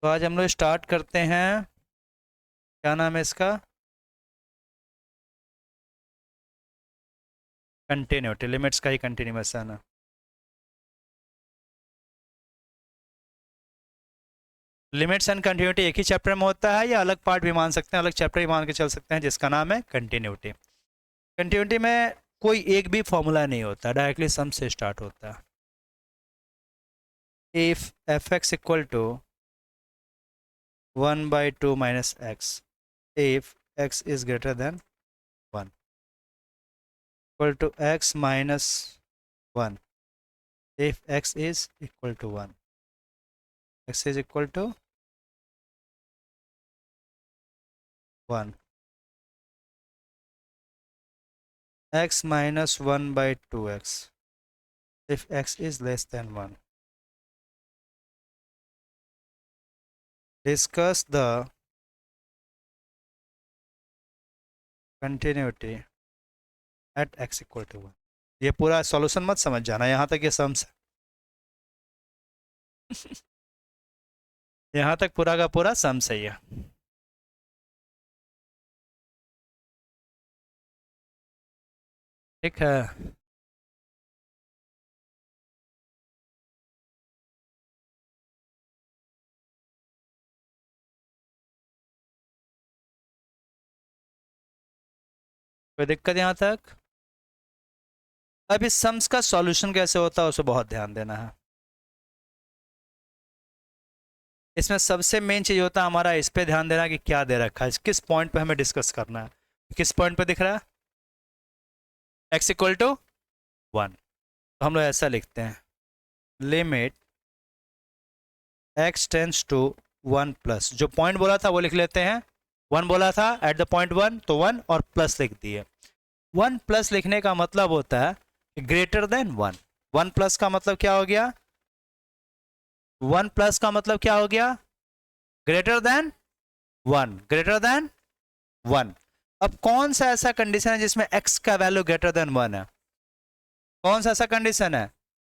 तो आज हम लोग स्टार्ट करते हैं। क्या नाम है इसका? कंटिन्यूटी, लिमिट्स का ही कंटिन्यूएशन है। लिमिट्स एंड कंटिन्यूटी एक ही चैप्टर में होता है या अलग पार्ट भी मान सकते हैं, अलग चैप्टर भी मान के चल सकते हैं, जिसका नाम है कंटिन्यूटी। कंटिन्यूटी में कोई एक भी फॉर्मूला नहीं होता, डायरेक्टली सम से स्टार्ट होता है। If f x equal to 1/2 minus x, if x is greater than 1 equal to x minus 1, if x is equal to 1, x is equal to 1, x minus 1 by 2x if x is less than 1. Discuss the continuity at x equal to 1. ये पूरा solution मत समझ जाना, यहाँ तक ये sums है। यहाँ तक पूरा का पूरा सम्स है ये। ठीक है। कोई दिक्कत यहाँ तक? अब इस सम्स का सॉल्यूशन कैसे होता है उसे बहुत ध्यान देना है। इसमें सबसे मेन चीज होता है हमारा इस पे ध्यान देना कि क्या दे रखा है, किस पॉइंट पे हमें डिस्कस करना है। किस पॉइंट पे दिख रहा है? x equal to 1। तो हम लोग ऐसा लिखते हैं, limit x tends to 1 plus, जो पॉइंट बोला था वो लिख लेते हैं। 1 बोला था एट द पॉइंट 1, तो 1 और प्लस लिख दिए। 1 प्लस लिखने का मतलब होता है ग्रेटर देन 1। 1 प्लस का मतलब क्या हो गया? 1 प्लस का मतलब क्या हो गया? Greater than 1, greater than 1। अब कौन सा ऐसा कंडीशन है जिसमें x का वैल्यू ग्रेटर देन 1 है? कौन सा ऐसा कंडीशन है?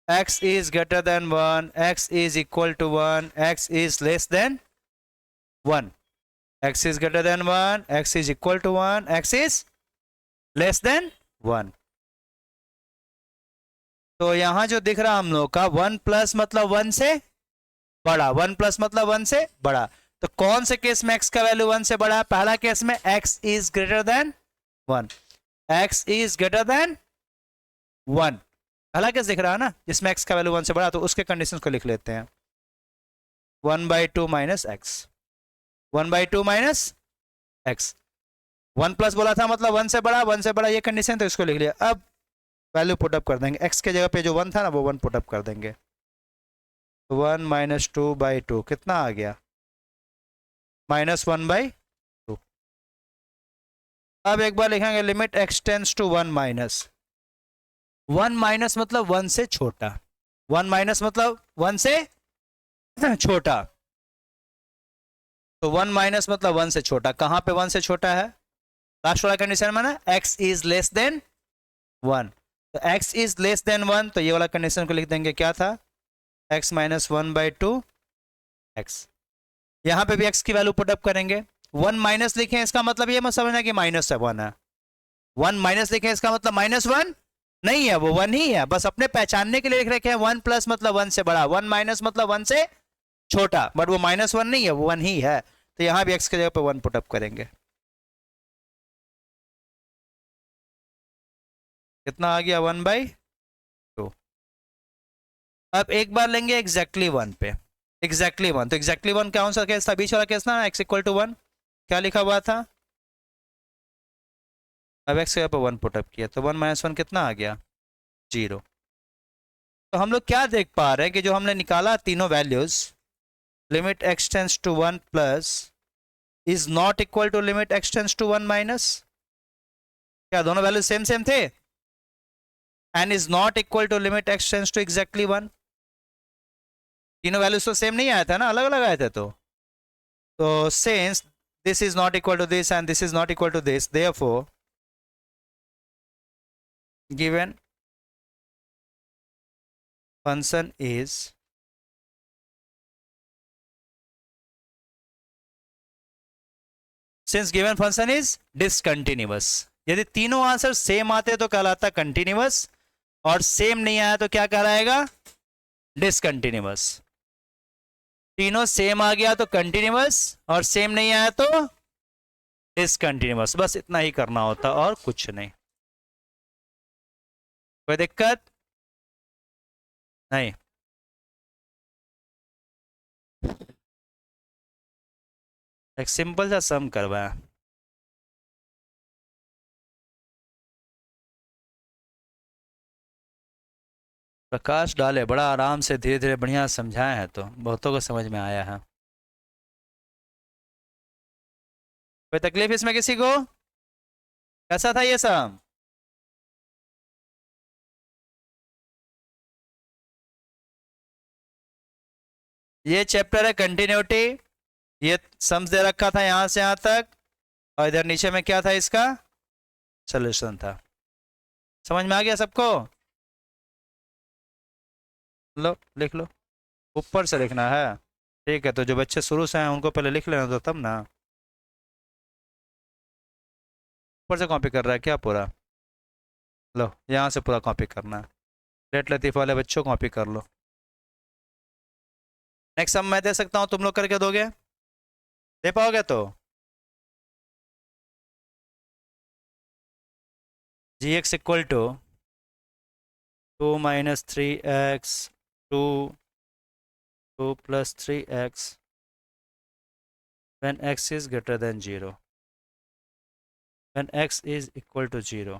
x is greater than 1, x is equal to 1, x is less than 1, x is greater than 1, x is equal to 1, x is less than 1। तो यहां जो दिख रहा हम लोग का 1 प्लस मतलब 1 से बड़ा, 1 प्लस मतलब 1 से बड़ा। तो कौन से केस में x का वैल्यू 1 से बड़ा है? पहला केस में x is greater than 1, x is greater than 1, पहला केस दिख रहा है ना, जिसमें x का वैल्यू 1 से बड़ा, तो उसके कंडीशन को लिख लेते हैं। 1/2 minus x, 1/2 minus x. 1 plus बोला था मतलब 1 से बड़ा, 1 से बड़ा ये कंडीशन, तो इसको लिख लिया। अब वैल्यू पुटअप कर देंगे, x के जगह पे जो 1 था ना वो 1 पुटअप कर देंगे। 1 माइनस 2/2 कितना आ गया? -1/2। अब एक बार लिखेंगे limit x tends to 1 minus, 1 minus मतलब 1 से छोटा, 1 माइनस मतलब 1 से छोटा। तो 1 माइनस मतलब 1 से छोटा, कहां पे 1 से छोटा है? लास्ट वाला कंडीशन में ना, x इज लेस देन 1। तो x इज लेस देन 1, तो ये वाला कंडीशन को लिख देंगे, क्या था? x minus 1/2 x. यहां पे भी x की वैल्यू पुटअप करेंगे। 1 माइनस लिखें इसका मतलब ये मत समझना कि माइनस 1 है। 1 माइनस लिखें इसका मतलब -1 नहीं है, वो 1 ही है, बस अपने पहचानने के लिए लिख रखे हैं। 1 प्लस मतलब 1 से बड़ा, 1 माइनस मतलब 1 से छोटा, बट वो -1 नहीं है, वो 1 ही है। तो यहां भी x की जगह पे 1 पुटअप करेंगे। कितना आ गया? 1/2। अब एक बार लेंगे एग्जैक्टली 1 पे, एग्जैक्टली 1। तो एग्जैक्टली 1 कौन सा केस था? बीच वाला केस ना, x इक्वल टू 1। क्या लिखा हुआ था? अब x के जगह पे 1 पुटअप किया, तो 1 माइनस 1 कितना आ गया? 0। तो हम लोग क्या देख पा रहे हैं कि जो हमने निकाला तीनों values, limit x tends to 1 plus is not equal to limit x tends to 1 minus. क्या दोनों वैल्यूज सेम सेम थे? And is not equal to limit x tends to exactly 1। तीनों वैल्यूज तो सेम नहीं आया था ना, अलग अलग आए थे। तो since this is not equal to this and this is not equal to this, therefore given function is since given function is discontinuous, यदि तीनों आंसर सेम आते तो कहलाता कंटिन्यूअस, और सेम नहीं आया तो क्या कहलाएगा, डिसकंटिन्यूअस। तीनों सेम आ गया तो कंटिन्यूअस, और सेम नहीं आया तो डिसकंटिन्यूअस। बस इतना ही करना होता और कुछ नहीं। कोई दिक्कत नहीं। एक सिंपल सा सम करवाया। प्रकाश डाले, बड़ा आराम से धीरे धीरे बढ़िया समझाए हैं, तो बहुतों को समझ में आया है। कोई तकलीफ इसमें किसी को? कैसा था ये सम? ये चैप्टर है कंटिन्यूटी। ये सम्स दे रखा था यहां से यहां तक, और इधर नीचे में क्या था, इसका सोल्यूशन था। समझ में आ गया सबको? लो लिख लो, ऊपर से लिखना है। ठीक है, तो जो बच्चे शुरू से हैं उनको पहले लिख लेना तो तब ना। ऊपर से कॉपी कर रहा है क्या पूरा? लो यहाँ से पूरा कॉपी करना है। लेट लतीफ़ वाले बच्चों कॉपी कर लो। नेक्स्ट सम मैं दे सकता हूँ, तुम लोग करके दोगे? दे पाओगे तो? जी x equal to 2 - 3x 2 +3x when x is greater than 0, when x is equal to 0,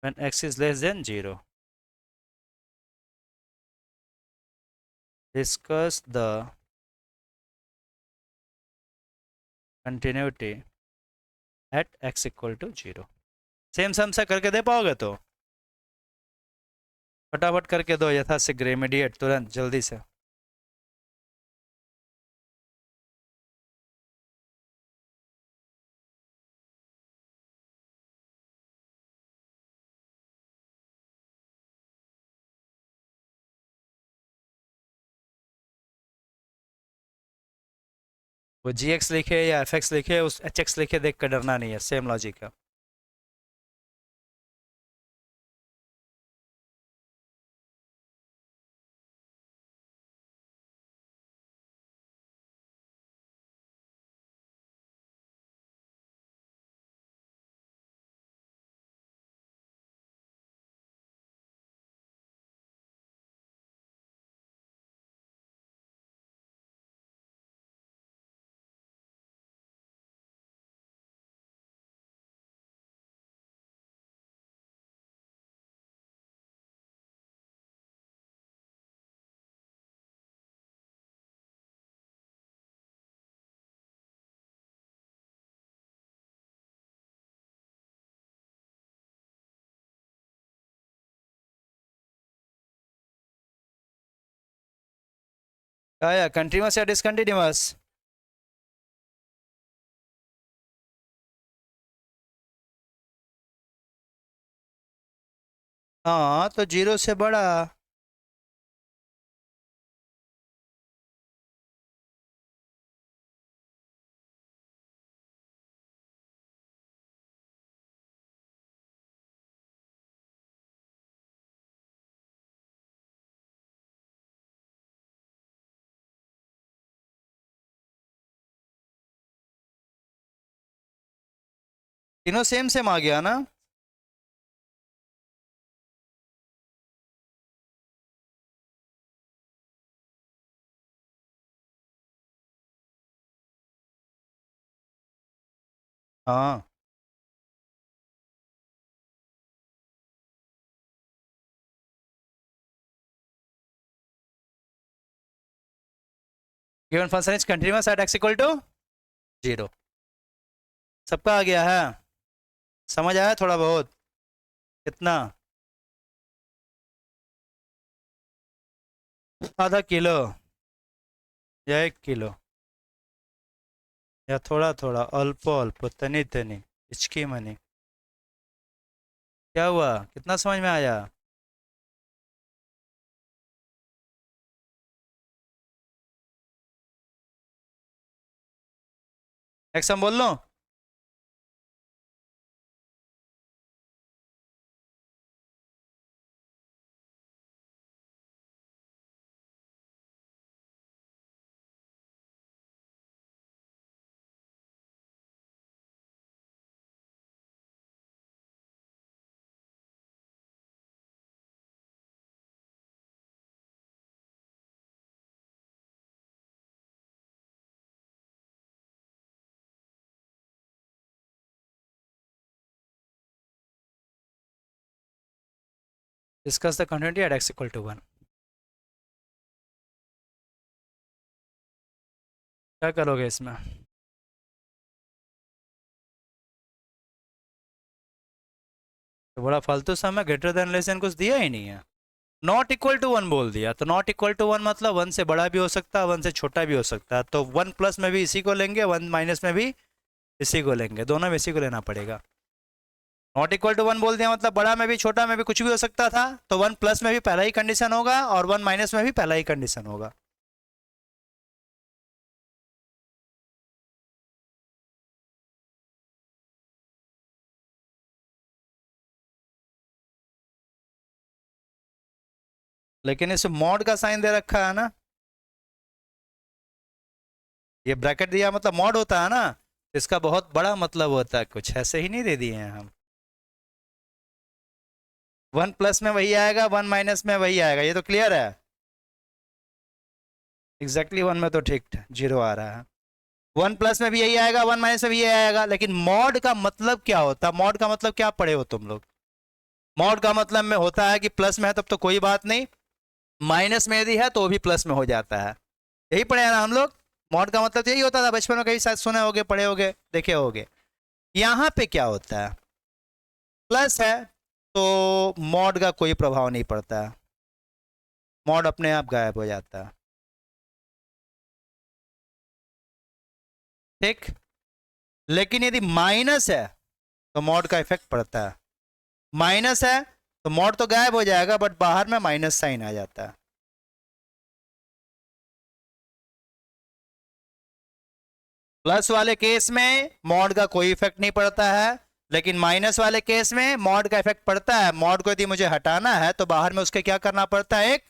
when x is less than 0. Discuss the continuity at x equal to 0. Same सम से करके दे पाओगे तो फटाफट करके दो, यथाशीघ्र इमीडिएट, तुरंत जल्दी से। वो जी एक्स लिखे या एफ एक्स लिखे, उस एच एक्स लिखे देख कर डरना नहीं है, सेम लॉजिक है। आया कंटिन्यूअस या डिसकंटिन्यूअस? हाँ तो 0 से बड़ा। तीनों सेम सेम आ गया ना? हाँ given function is continuous at x equal to 0। सबका आ गया है? समझ आया थोड़ा बहुत? कितना? आधा किलो या 1 किलो, या थोड़ा थोड़ा, अल्प अल्प, तनी तनी, इचकी मनी? क्या हुआ, कितना समझ में आया? नेक्स्ट हम बोल लो। Discuss the continuity at x equal to 1। क्या करोगे इसमें? तो बड़ा फालतू सा में ग्रेटर देन लेस देन कुछ दिया ही नहीं है। नॉट इक्वल टू 1 बोल दिया, तो नॉट इक्वल टू 1 मतलब 1 से बड़ा भी हो सकता है, 1 से छोटा भी हो सकता है। तो 1 प्लस में भी इसी को लेंगे, 1 माइनस में भी इसी को लेंगे, दोनों में इसी को लेना पड़ेगा। नॉट इक्वल टू 1 बोल दिया मतलब बड़ा में भी छोटा में भी कुछ भी हो सकता था, तो 1 प्लस में भी पहला ही कंडीशन होगा और 1 माइनस में भी पहला ही कंडीशन होगा। लेकिन इस मॉड का साइन दे रखा है ना, ये ब्रैकेट दिया मतलब मॉड होता है ना, इसका बहुत बड़ा मतलब होता है, कुछ ऐसे ही नहीं दे दिए हैं हम। 1 प्लस में वही आएगा, 1 माइनस में वही आएगा, ये तो क्लियर है। एग्जैक्टली 1 में तो ठीक 0 आ रहा है, 1 प्लस में भी यही आएगा, 1 माइनस में भी यही आएगा। लेकिन मॉड का मतलब क्या होता है? मॉड का मतलब क्या पढ़े हो तुम लोग? मॉड का मतलब में होता है कि प्लस में है तब तो कोई बात नहीं, माइनस में यदि है तो भी प्लस में हो जाता है। यही पढ़े हैं ना हम लोग। मॉड का मतलब यही होता था, बचपन में कभी शायद सुने होगे, पढ़े होगे, देखे होगे। यहाँ पे क्या होता है? प्लस है तो मॉड का कोई प्रभाव नहीं पड़ता है, मॉड अपने आप गायब हो जाता है। ठीक। लेकिन यदि माइनस है तो मॉड का इफेक्ट पड़ता है। माइनस है तो मॉड तो गायब हो जाएगा, बट बाहर में माइनस साइन आ जाता है। प्लस वाले केस में मॉड का कोई इफेक्ट नहीं पड़ता है, लेकिन माइनस वाले केस में मॉड का इफेक्ट पड़ता है। मॉड को यदि मुझे हटाना है तो बाहर में उसके क्या करना पड़ता है? एक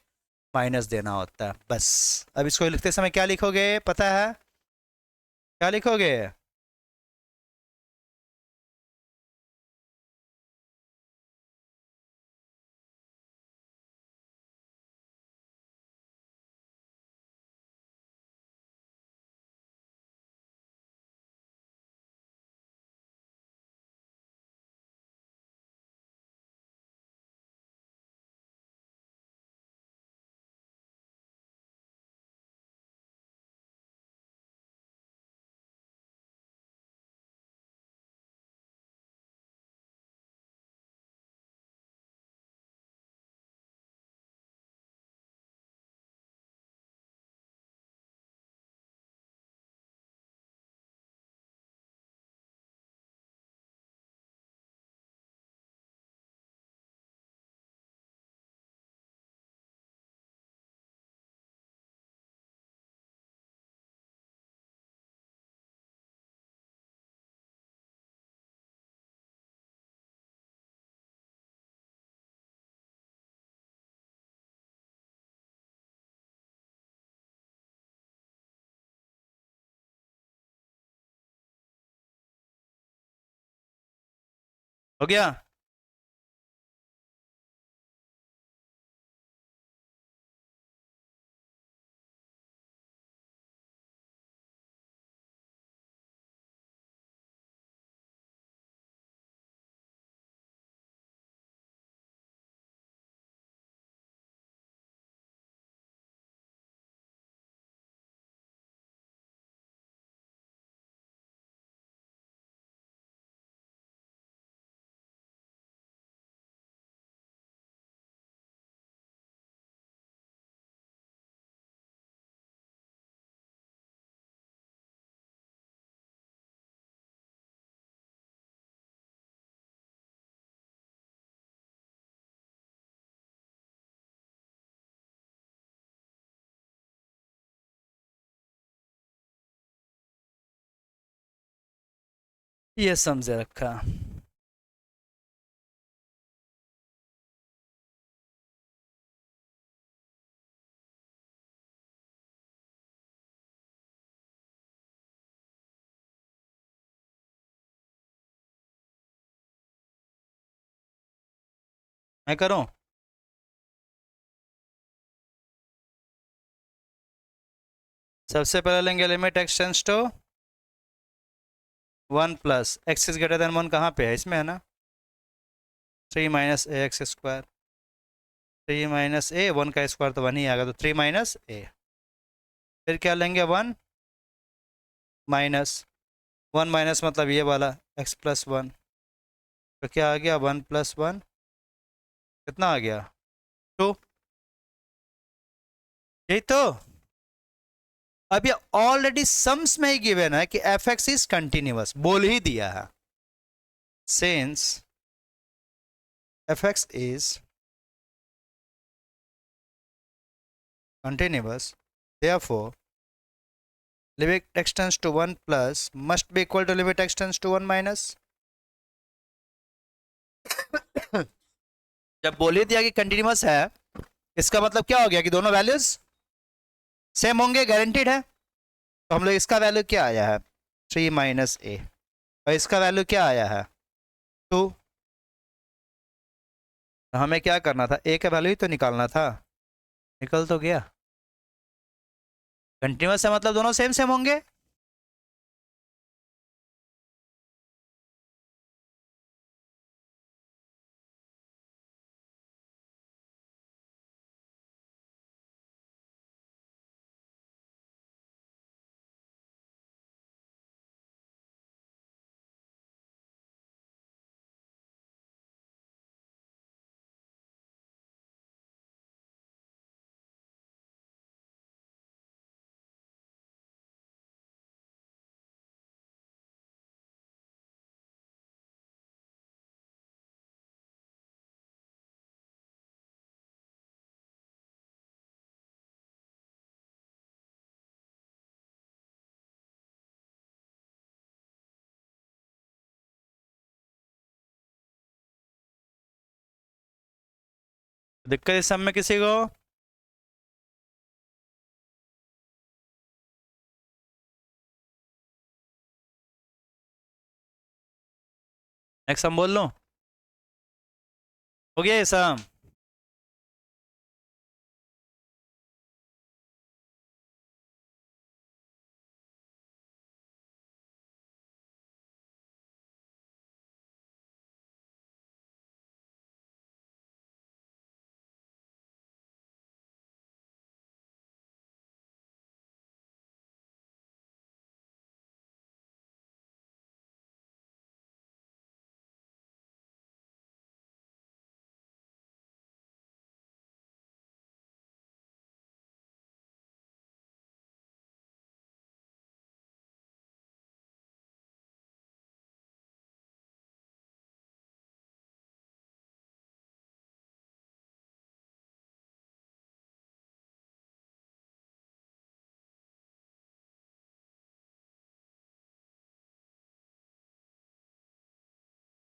माइनस देना होता है, बस। अब इसको लिखते समय क्या लिखोगे पता है? क्या लिखोगे? हो गया? ये समझे रखा। मैं करूं? सबसे पहले लेंगे limit x tends to 1 plus x is greater than 1, कहाँ पे है? इसमें है ना, 3 minus a x square. 3 minus a, 1 का स्क्वायर तो 1 ही आएगा, तो 3 माइनस ए। फिर क्या लेंगे? 1 माइनस, 1 माइनस मतलब ये वाला एक्स प्लस 1, तो क्या आ गया? 1 प्लस 1 कितना आ गया? 2। यही तो। अब ये ऑलरेडी सम्स में ही गिवन है कि एफ एक्स इज कंटिन्यूअस, बोल ही दिया है। Since F x is continuous, therefore limit x tends to 1 plus must be equal to limit x tends to 1 minus। जब बोल ही दिया कि कंटिन्यूअस है, इसका मतलब क्या हो गया कि दोनों वैल्यूज सेम होंगे, गारंटीड है। तो हम लोग इसका वैल्यू क्या आया है? 3 माइनस ए, और इसका वैल्यू क्या आया है? 2। तो हमें क्या करना था? ए का वैल्यू ही तो निकालना था। निकल तो गया। कंटिन्यूअस है मतलब दोनों सेम सेम होंगे। दिक्कत इस सब में किसी को? नेक्स्ट हम बोल लो, हो गया ये सम?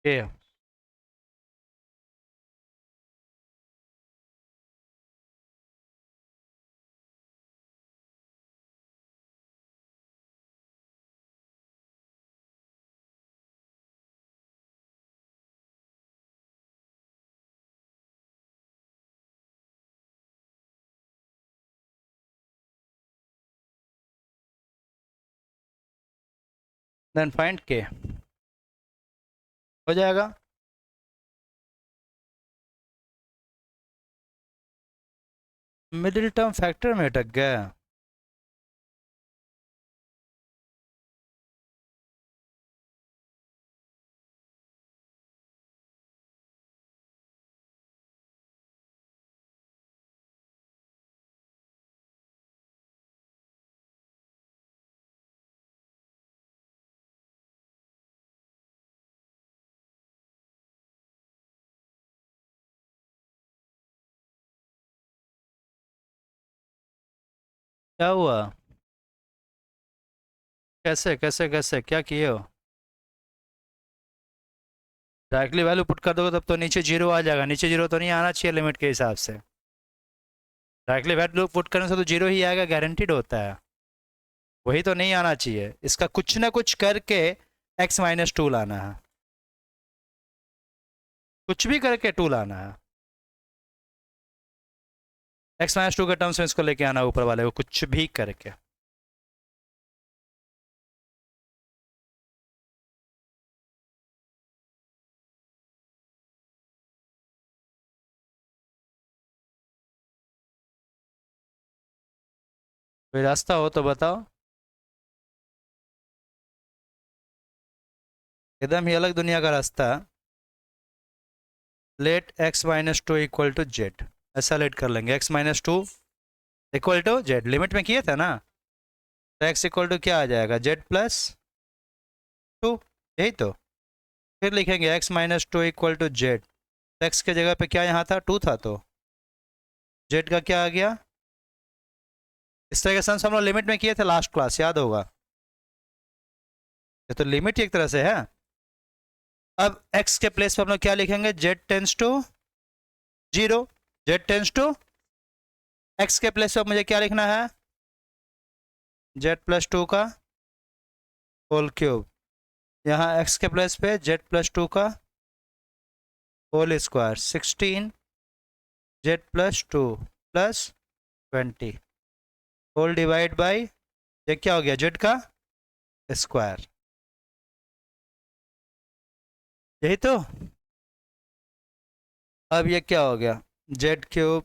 ये देन फाइंड के हो जाएगा। मिडिल टर्म फैक्टर में अटक गया। क्या हुआ? कैसे कैसे कैसे क्या किए हो? डायरेक्टली वैल्यू पुट कर दोगे तब तो नीचे जीरो आ जाएगा, नीचे जीरो तो नहीं आना चाहिए लिमिट के हिसाब से। डायरेक्टली वैल्यू पुट करने से तो जीरो ही आएगा, गारंटीड होता है। वही तो नहीं आना चाहिए, इसका कुछ ना कुछ करके x-2 लाना है, कुछ भी करके 2 लाना है। x-2 के टर्म्स में इसको लेके आना ऊपर वाले को, कुछ भी करके। कोई रास्ता हो तो बताओ, एकदम ही अलग दुनिया का रास्ता। Let x-2 equal to z, ऐसा लेट कर लेंगे। x-2 equal to Z, limit में किए थे ना, तो x इक्वल टू क्या आ जाएगा, z+2, यही तो। फिर लिखेंगे x-2 equal to Z, x के जगह पे क्या यहाँ था, 2 था, तो z का क्या आ गया। इस तरह के सम्स हम लोग लिमिट में किए थे लास्ट क्लास, याद होगा। ये तो लिमिट एक तरह से है। अब x के प्लेस पे हम लोग क्या लिखेंगे, z टेंस टू 0, x के प्लेस पे मुझे क्या लिखना है, z+2 का होल क्यूब। यहाँ x के प्लेस पे z+2 का whole square, 16 z+2 plus 20 whole divide by, ये क्या हो गया, z का स्क्वायर, यही तो। अब ये क्या हो गया, z³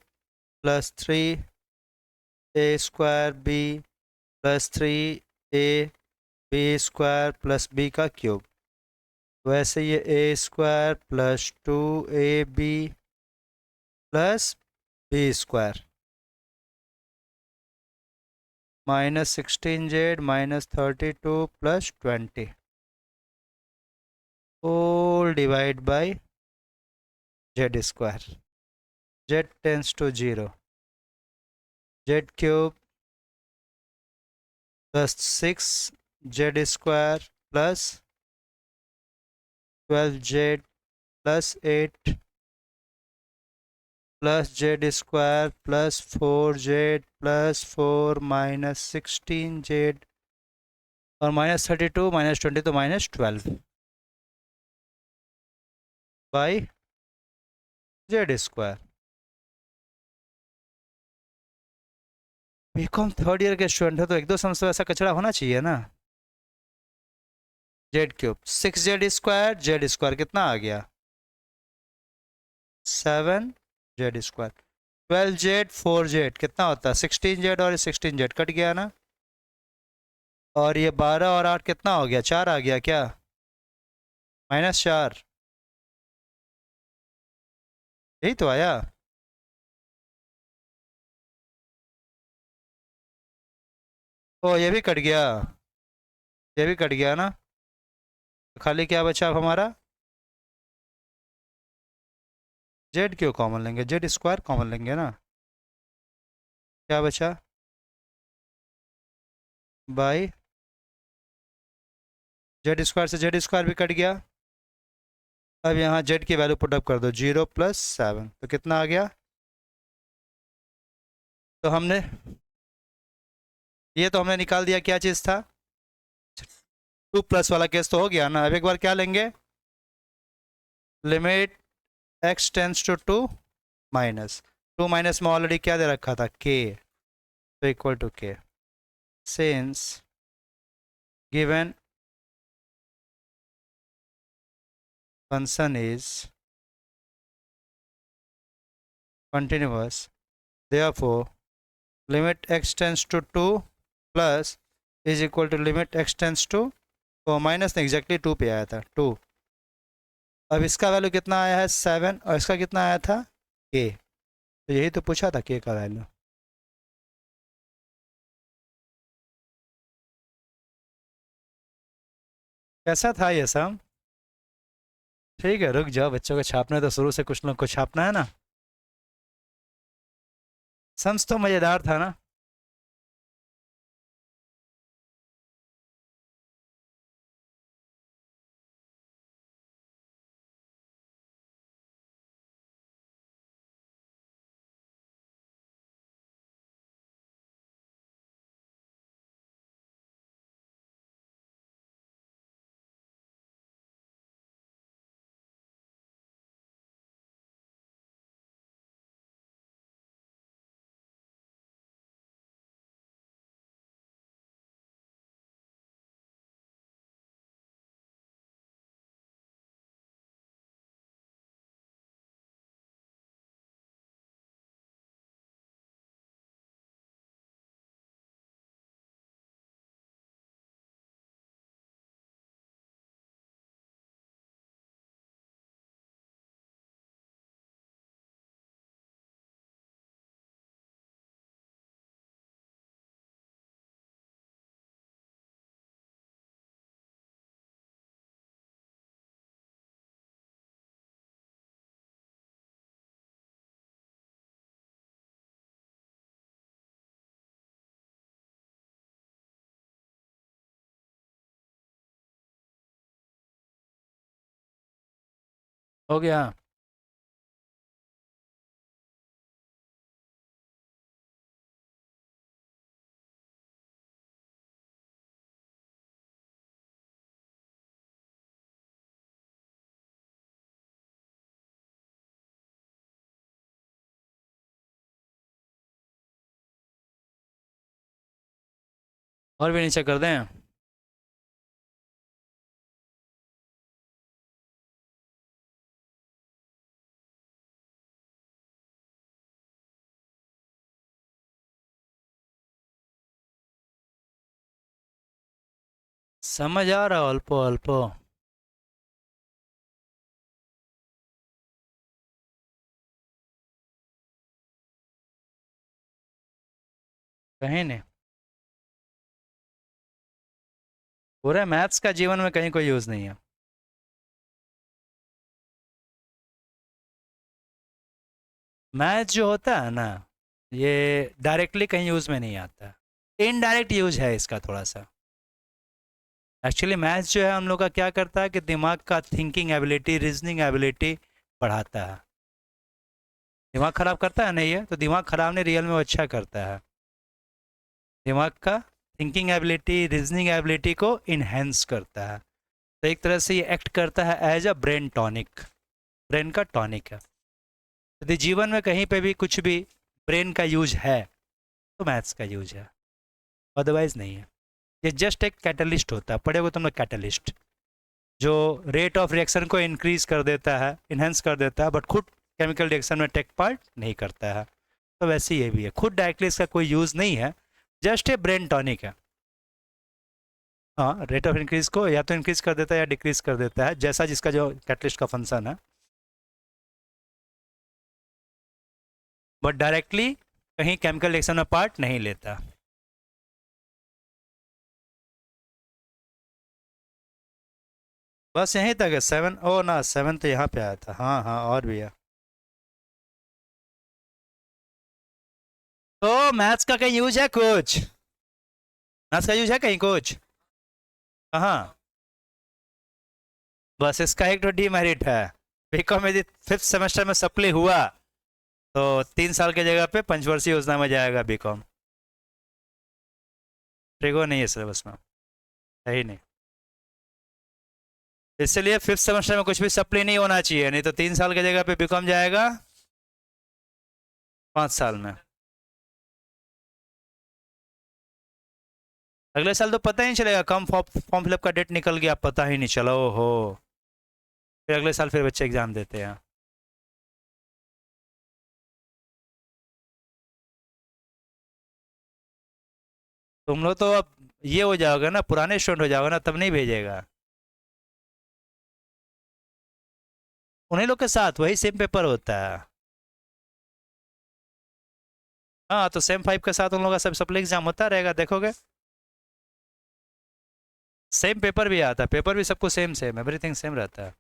plus 3a² b plus 3ab² plus b का क्यूब। वैसे ये a² plus 2ab plus b² -16z -32 plus 20 whole divide by z²। z tends to 0, z³ plus 6z² plus 12z plus 8 plus z² plus 4z plus 4 -16z और -32 -20 तो -12 by z²। B Com third year के student है तो एक दो सम से ऐसा कचरा होना चाहिए ना। z³ 6z², z² कितना आ गया, 7z²। 12z 4z कितना होता है, 16z और 16z कट गया ना। और ये 12 और 8 कितना हो गया, 4 आ गया क्या, -4, यही तो आया। ओ ये भी कट गया, ये भी कट गया ना। खाली क्या बचा अब हमारा, z क्यों कॉमन लेंगे, z² कॉमन लेंगे ना। क्या बचा, बाई z² से z² भी कट गया। अब यहाँ z की वैल्यू पुटअप कर दो, 0 + 7 तो कितना आ गया। तो हमने ये तो हमने निकाल दिया, क्या चीज़ था, 2+ वाला केस तो हो गया ना। अब एक बार क्या लेंगे, limit x tends to 2 minus 2 minus में ऑलरेडी क्या दे रखा था, k, तो equal to k, since given function is continuous, therefore limit x tends to 2 plus is equal to limit x tends to, तो माइनस नहीं, एग्जैक्टली 2 पे आया था 2। अब इसका वैल्यू कितना आया है 7 और इसका कितना आया था k, तो यही तो पूछा था k का वैल्यू। कैसा था ये सम, ठीक है रुक जाओ, बच्चों को छापना तो शुरू से कुछ लोग को छापना है ना। सम्स तो मज़ेदार था ना। हो गया। और भी नीचे कर दें? समझ आ रहा अल्पो अल्पो। कहीं नहीं। पूरे मैथ्स का जीवन में कहीं कोई यूज़ नहीं है। मैथ्स जो होता है ना, ये डायरेक्टली कहीं यूज़ में नहीं आता। इनडायरेक्ट यूज है इसका थोड़ा सा। एक्चुअली मैथ्स जो है हम लोग का क्या करता है कि दिमाग का थिंकिंग एबिलिटी, रीजनिंग एबिलिटी बढ़ाता है। दिमाग खराब करता है नहीं है, तो दिमाग खराब नहीं, रियल में वो अच्छा करता है। दिमाग का थिंकिंग एबिलिटी, रीजनिंग एबिलिटी को इन्हेंस करता है। तो एक तरह से ये एक्ट करता है as a brain tonic. Brain का टॉनिक है। यदि जीवन में कहीं पे भी कुछ भी ब्रेन का यूज है तो मैथ्स का यूज है, अदरवाइज नहीं है। ये जस्ट एक कैटलिस्ट होता है, पढ़े हो तुम लोग कैटलिस्ट, जो रेट ऑफ रिएक्शन को इंक्रीज कर देता है, इन्हेंस कर देता है, बट खुद केमिकल रिएक्शन में टेक पार्ट नहीं करता है। तो वैसे ये भी है, खुद डायरेक्टली इसका कोई यूज़ नहीं है, जस्ट ए ब्रेन टॉनिक है। हाँ, रेट ऑफ इंक्रीज को या तो इंक्रीज कर देता है या डिक्रीज कर देता है, जैसा जिसका जो कैटलिस्ट का फंक्शन है, बट डायरेक्टली कहीं केमिकल रिएक्शन में पार्ट नहीं लेता। बस यहीं तक है 7। ओ ना, 7 तो यहाँ पे आया था। हाँ हाँ, और भी है। तो मैथ्स का कहीं यूज है कुछ? मैथ्स का यूज है कहीं कुछ? कहाँ? बस इसका एक तो डीमेरिट है। बीकॉम यदि 5th सेमेस्टर में सप्ली हुआ तो 3 साल की जगह पे पंचवर्षीय योजना में जाएगा बीकॉम। ट्रिगो नहीं है सिलेबस में, है ही नहीं। इसलिए 5th सेमेस्टर में कुछ भी सप्ली नहीं होना चाहिए, नहीं तो 3 साल की जगह पे बीकॉम जाएगा 5 साल में। अगले साल तो पता ही नहीं चलेगा, कम फॉर्म फिलअप का डेट निकल गया, पता ही नहीं चला। हो फिर अगले साल फिर बच्चे एग्जाम देते हैं। तुम लोग तो अब ये हो जाओगे ना, पुराने स्टूडेंट हो जाओगे ना, तब नहीं भेजेगा। उन्हीं लोग के साथ वही सेम पेपर होता है। हाँ, तो सेम 5 के साथ उन लोग का सब सप्ली एग्जाम होता रहेगा, देखोगे। सेम पेपर भी आता है, पेपर भी सबको सेम सेम, एवरीथिंग सेम रहता है।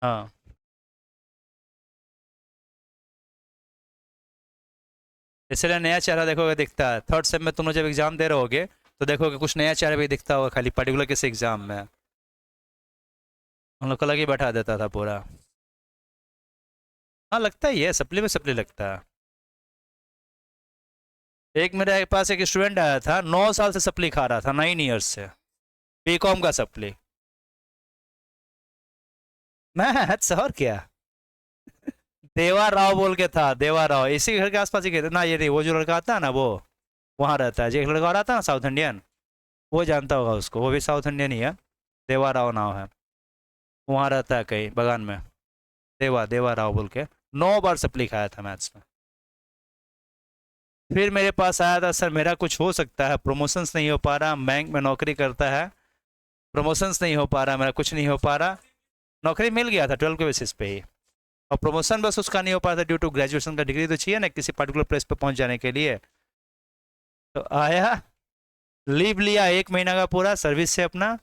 हाँ, इसलिए नया चेहरा देखोगे दिखता है। 3rd सेम में तुम लोग जब एग्जाम दे रहे होगे तो देखोगे कुछ नया चेहरा भी दिखता होगा, खाली पर्टिकुलर किसी एग्जाम में। हम लोग को अलग ही बैठा देता था पूरा। हाँ, लगता ही है, सप्ली में सप्ली लगता है। एक मेरे पास एक स्टूडेंट आया था, 9 साल से सप्ली खा रहा था, 9 ईयर्स से, बीकॉम का सप्ली। मैथ्स और क्या। देवा राव बोल के था, देवा राव, इसी घर के आसपास ही ना, ये नहीं, वो जो लड़का आता है ना, वो वहाँ रहता है। जो एक लड़का और आता है ना साउथ इंडियन, वो जानता होगा उसको, वो भी साउथ इंडियन ही है। देवा राव नाम है, वहाँ रहता है कहीं बगान में। देवा देवा राव बोल के, 9 बार सप्ली खाया था मैथ्स में। फिर मेरे पास आया था, सर मेरा कुछ हो सकता है, प्रमोशंस नहीं हो पा रहा, बैंक में नौकरी करता है, प्रमोशंस नहीं हो पा रहा, मेरा कुछ नहीं हो पा रहा। नौकरी मिल गया था 12 के बेसिस पे ही, और प्रमोशन बस उसका नहीं हो पा रहा था ड्यू टू ग्रेजुएशन का डिग्री तो चाहिए ना किसी पर्टिकुलर प्लेस पे पहुंच जाने के लिए। तो आया, लीव लिया 1 महीना का पूरा सर्विस से अपना,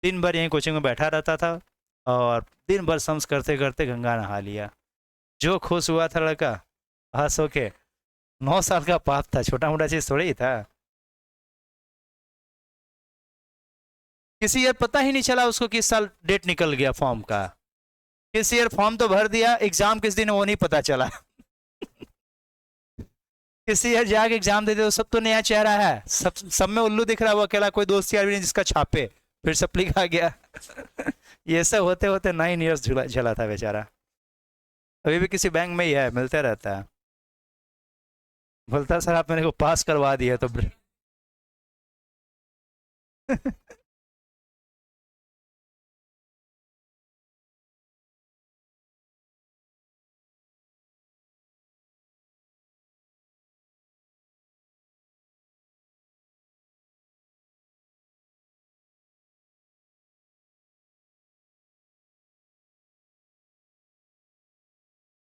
दिन भर यहीं कोचिंग में बैठा रहता था, और दिन भर सम्स करते करते गंगा नहा लिया। जो खुश हुआ था लड़का, हंस होके। 9 साल का पाप था, छोटा मोटा चीज थोड़ी ही था। किसी ईयर पता ही नहीं चला उसको किस साल डेट निकल गया फॉर्म का, किस ईयर फॉर्म तो भर दिया, एग्जाम किस दिन वो नहीं पता चला। किसी ईयर जाके एग्जाम देते तो सब तो नया चेहरा है, सब में उल्लू दिख रहा है, वो अकेला कोई दोस्त यार भी नहीं जिसका छापे, फिर सप्ली खा गया। ये सब होते होते 9 इयर्स झला था बेचारा। अभी भी किसी बैंक में ही है, मिलते रहता है, बोलता सर आप मेरे को पास करवा दिया तो।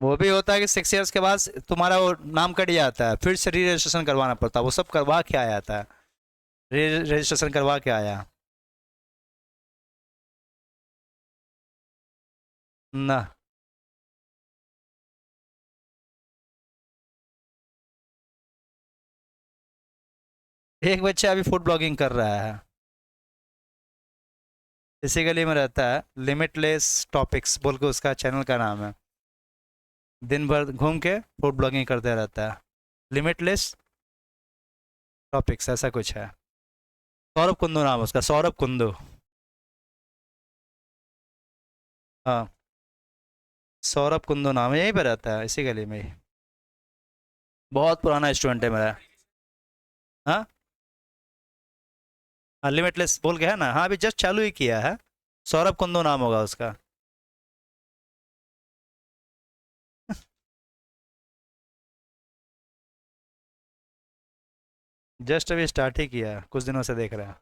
वो भी होता है कि 6 इयर्स के बाद तुम्हारा वो नाम कट जाता है, फिर से री रजिस्ट्रेशन करवाना पड़ता है, वो सब करवा के आया था, री रजिस्ट्रेशन करवा के आया ना। एक बच्चा अभी फूड ब्लॉगिंग कर रहा है, इसी गली में रहता है, लिमिटलेस टॉपिक्स बोल के उसका चैनल का नाम है, दिन भर घूम के फूड ब्लॉगिंग करते रहता है, लिमिटलेस टॉपिक्स ऐसा कुछ है। सौरभ कुंदू नाम है उसका, सौरभ कुंदू। हाँ, सौरभ कुंदू नाम है, यहीं पे रहता है इसी गली में ही, बहुत पुराना स्टूडेंट है मेरा। हाँ, लिमिटलेस बोल के है ना, हाँ अभी जस्ट चालू ही किया है, सौरभ कुंदू नाम होगा उसका। जस्ट अभी स्टार्ट ही किया है, कुछ दिनों से देख रहे हैं।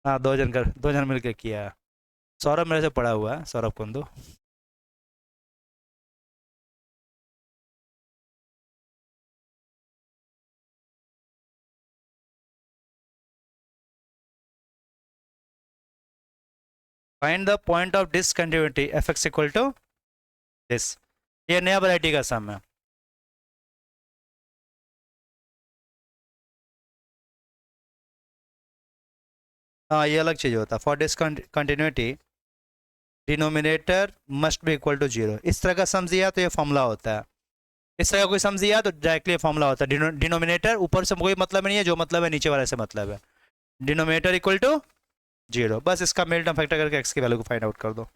हाँ, 2 जन मिलकर किया है। सौरभ मेरे से पढ़ा हुआ है, Saurabh Kundu. Find the point of discontinuity f x equal to this, ये नया वैरायटी का सम है। हाँ, ये अलग चीज़ होता है, for discontinuity denominator must be equal to 0, इस तरह का सम दिया तो ये फॉर्मूला होता है, इस तरह का कोई सम दिया तो डायरेक्टली फॉर्मूला होता है, डिनोमिनेटर ऊपर से कोई मतलब नहीं है, जो मतलब है नीचे वाले से मतलब है, डिनोमिनेटर इक्वल टू 0, बस इसका मेल टर्म फैक्टर करके एक्स की वैल्यू को फाइंड आउट कर दो।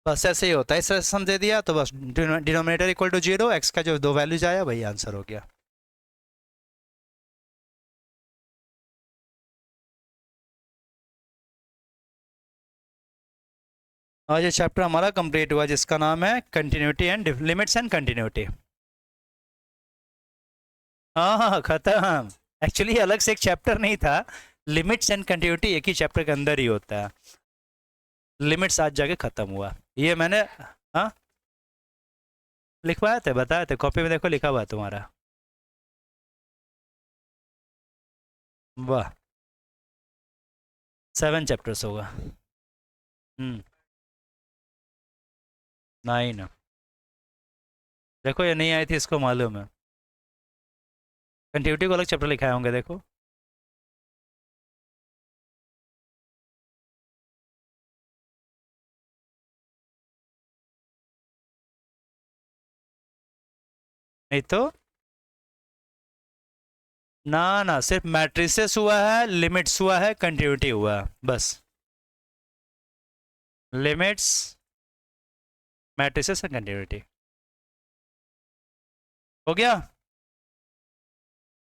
बस ऐसे ही होता है, इस तरह से सम दे दिया तो बस डिनोमिनेटर इक्वल टू 0, एक्स का जो दो वैल्यूज आया वही आंसर हो गया। और ये चैप्टर हमारा कंप्लीट हुआ जिसका नाम है continuity and limits and continuity. हाँ हाँ खत्म, एक्चुअली अलग से एक चैप्टर नहीं था, लिमिट्स एंड कंटिन्यूटी एक ही चैप्टर के अंदर ही होता है, लिमिट्स आज जाके खत्म हुआ, ये मैंने। हाँ, लिखवाए थे, बताए थे, कॉपी में देखो लिखा हुआ है तुम्हारा। वाह, 7 चैप्टर्स होगा। 9। देखो ये नहीं आई थी, इसको मालूम है, कंटिन्यूटी को अलग चैप्टर लिखाए होंगे देखो। नहीं तो, ना ना, सिर्फ मैट्रिसेस हुआ है, लिमिट्स हुआ है, कंटिन्यूटी हुआ है बस, लिमिट्स, मैट्रिसेस एंड कंटिन्यूटी, हो गया।